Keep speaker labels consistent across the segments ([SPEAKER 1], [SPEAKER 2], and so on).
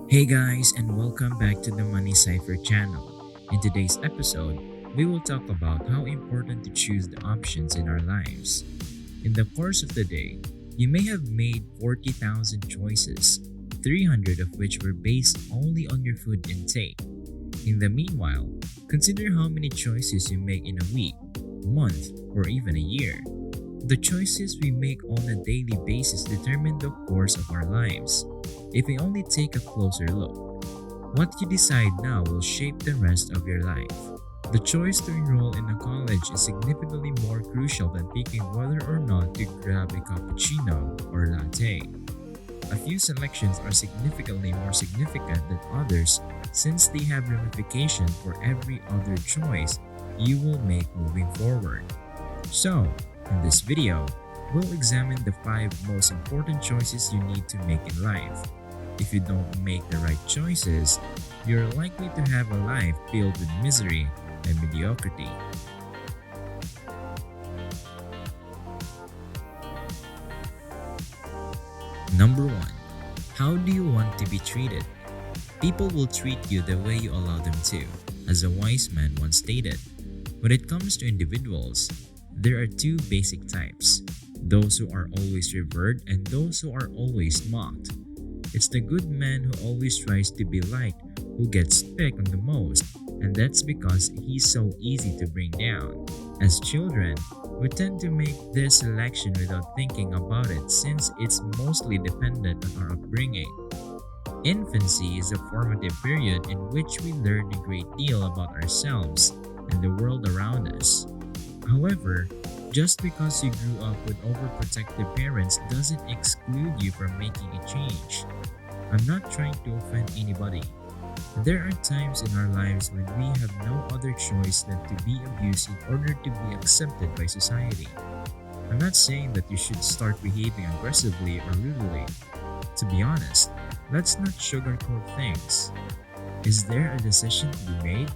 [SPEAKER 1] Hey guys, and welcome back to the Money Cypher channel. In today's episode, we will talk about how important to choose the options in our lives. In the course of the day, you may have made 40,000 choices, 300 of which were based only on your food intake. In the meanwhile, consider how many choices you make in a week, month, or even a year. The choices we make on a daily basis determine the course of our lives. If we only take a closer look, what you decide now will shape the rest of your life. The choice to enroll in a college is significantly more crucial than picking whether or not to grab a cappuccino or latte. A few selections are significantly more significant than others since they have ramifications for every other choice you will make moving forward. So, in this video, we'll examine the 5 most important choices you need to make in life. If you don't make the right choices, you're likely to have a life filled with misery and mediocrity. Number 1. How do you want to be treated? People will treat you the way you allow them to, as a wise man once stated. When it comes to individuals, there are 2 basic types: those who are always revered and those who are always mocked. It's the good man who always tries to be liked who gets picked on the most, and that's because he's so easy to bring down. As children, we tend to make this selection without thinking about it since it's mostly dependent on our upbringing. Infancy is a formative period in which we learn a great deal about ourselves and the world around us. However, just because you grew up with overprotective parents doesn't exclude you from making a change. I'm not trying to offend anybody. There are times in our lives when we have no other choice than to be abused in order to be accepted by society. I'm not saying that you should start behaving aggressively or rudely. To be honest, let's not sugarcoat things. Is there a decision to be made?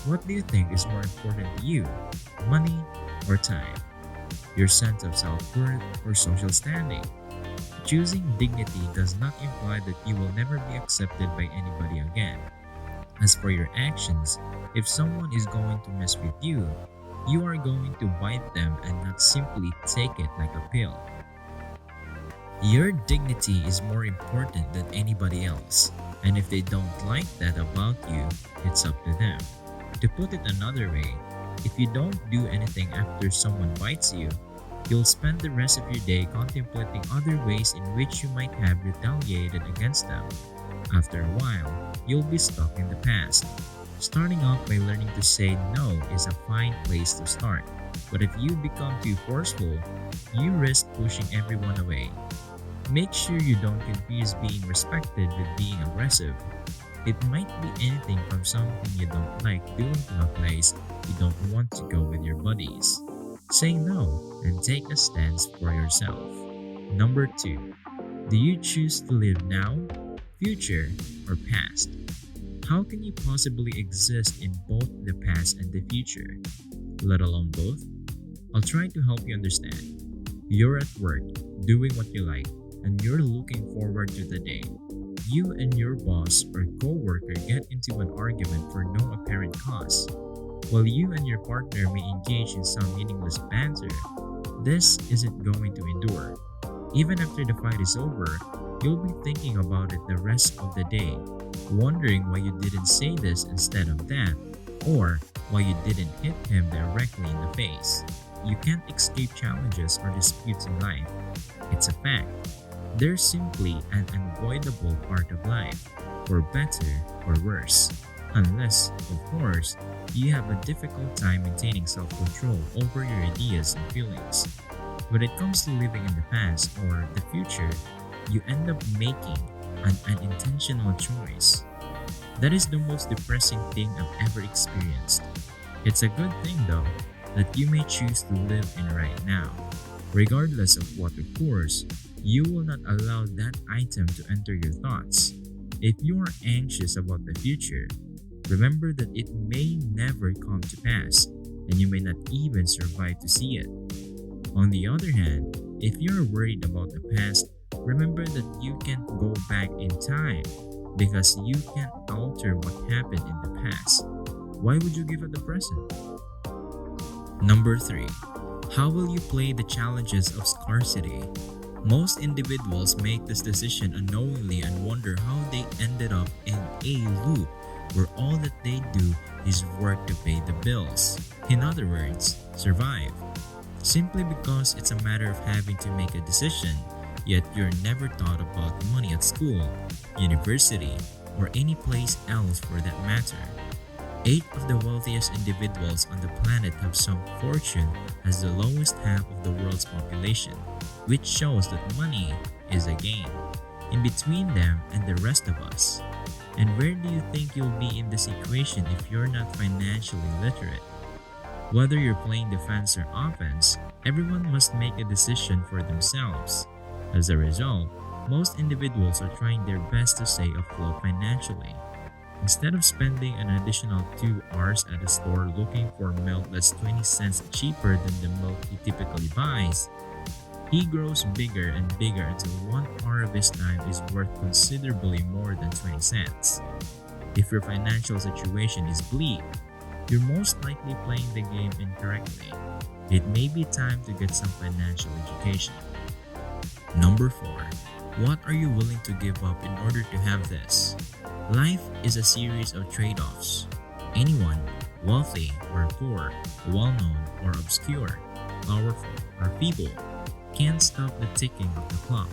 [SPEAKER 1] What do you think is more important to you? Money or time? Your sense of self-worth or social standing? Choosing dignity does not imply that you will never be accepted by anybody again. As for your actions, if someone is going to mess with you, you are going to bite them and not simply take it like a pill. Your dignity is more important than anybody else, and if they don't like that about you, it's up to them. To put it another way, if you don't do anything after someone bites you, you'll spend the rest of your day contemplating other ways in which you might have retaliated against them. After a while, you'll be stuck in the past. Starting off by learning to say no is a fine place to start, but if you become too forceful, you risk pushing everyone away. Make sure you don't confuse being respected with being aggressive. It might be anything from something you don't like doing to a place you don't want to go with your buddies. Say no and take a stance for yourself. Number 2. Do you choose to live now, future, or past? How can you possibly exist in both the past and the future, let alone both? I'll try to help you understand. You're at work, doing what you like, and you're looking forward to the day you and your boss or co-worker get into an argument for no apparent cause. While you and your partner may engage in some meaningless banter, this isn't going to endure. Even after the fight is over, you'll be thinking about it the rest of the day, wondering why you didn't say this instead of that, or why you didn't hit him directly in the face. You can't escape challenges or disputes in life. It's a fact. They're simply an unavoidable part of life, for better or worse. Unless, of course, you have a difficult time maintaining self-control over your ideas and feelings. When it comes to living in the past or the future, you end up making an unintentional choice. That is the most depressing thing I've ever experienced. It's a good thing, though, that you may choose to live in right now. Regardless of what occurs, you will not allow that item to enter your thoughts. If you are anxious about the future, remember that it may never come to pass, and you may not even survive to see it. On the other hand, if you're worried about the past, remember that you can't go back in time. because you can't alter what happened in the past. Why would you give up the present? Number 3. How will you play the challenges of scarcity? Most individuals make this decision unknowingly and wonder how they ended up in a loop where all that they do is work to pay the bills. In other words, survive. Simply because it's a matter of having to make a decision, yet you're never taught about money at school, university, or any place else for that matter. 8 of the wealthiest individuals on the planet have some fortune as the lowest half of the world's population, which shows that money is a game in between them and the rest of us. And where do you think you'll be in this equation if you're not financially literate? Whether you're playing defense or offense, everyone must make a decision for themselves. As a result, most individuals are trying their best to stay afloat financially. Instead of spending an additional 2 hours at a store looking for milk that's 20 cents cheaper than the milk he typically buys, he grows bigger and bigger until 1 hour of his time is worth considerably more than 20 cents. If your financial situation is bleak, you're most likely playing the game incorrectly. It may be time to get some financial education. Number 4. What are you willing to give up in order to have this? Life is a series of trade-offs. Anyone, wealthy or poor, well-known or obscure, powerful or feeble, can't stop the ticking of the clock.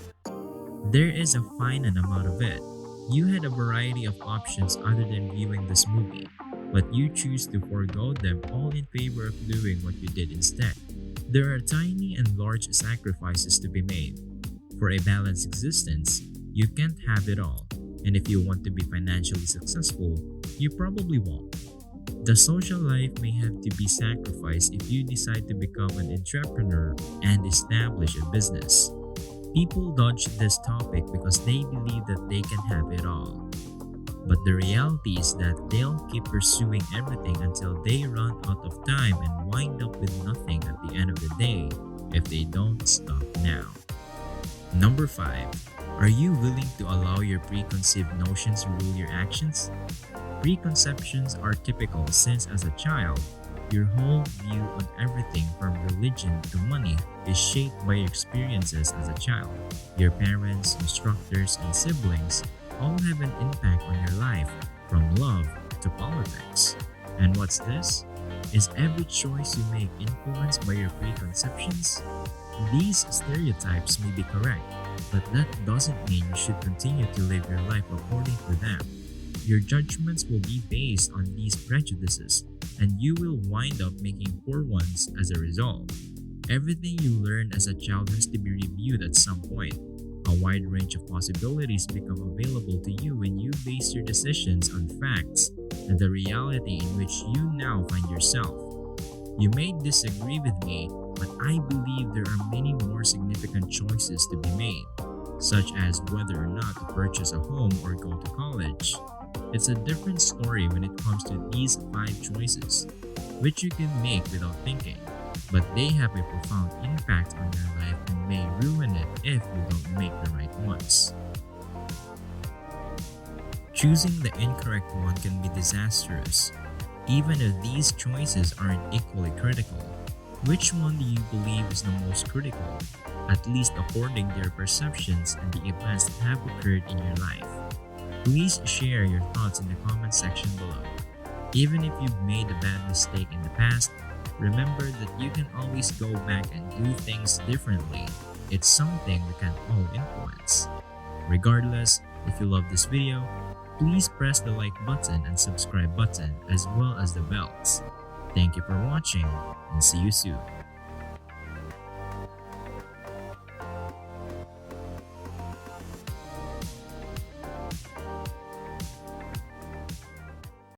[SPEAKER 1] There is a finite amount of it. You had a variety of options other than viewing this movie, but you choose to forego them all in favor of doing what you did instead. There are tiny and large sacrifices to be made. For a balanced existence, you can't have it all. And if you want to be financially successful, you probably won't. The social life may have to be sacrificed if you decide to become an entrepreneur and establish a business. People dodge this topic because they believe that they can have it all. But the reality is that they'll keep pursuing everything until they run out of time and wind up with nothing at the end of the day if they don't stop now. Number 5. Are you willing to allow your preconceived notions rule your actions? Preconceptions are typical since as a child, your whole view on everything from religion to money is shaped by your experiences as a child. Your parents, instructors, and siblings all have an impact on your life, from love to politics. And what's this? Is every choice you make influenced by your preconceptions? These stereotypes may be correct, but that doesn't mean you should continue to live your life according to them. Your judgments will be based on these prejudices, and you will wind up making poor ones as a result. Everything you learn as a child has to be reviewed at some point. A wide range of possibilities become available to you when you base your decisions on facts and the reality in which you now find yourself. You may disagree with me, but I believe there are many more significant choices to be made, such as whether or not to purchase a home or go to college. It's a different story when it comes to these 5 choices, which you can make without thinking, but they have a profound impact on your life and may ruin it if you don't make the right ones. Choosing the incorrect one can be disastrous, even if these choices aren't equally critical. Which one do you believe is the most critical, at least according to your perceptions and the events that have occurred in your life? Please share your thoughts in the comment section below. Even if you've made a bad mistake in the past, remember that you can always go back and do things differently. It's something we can all influence. Regardless, if you love this video, please press the like button and subscribe button as well as the bells. Thank you for watching and see you soon.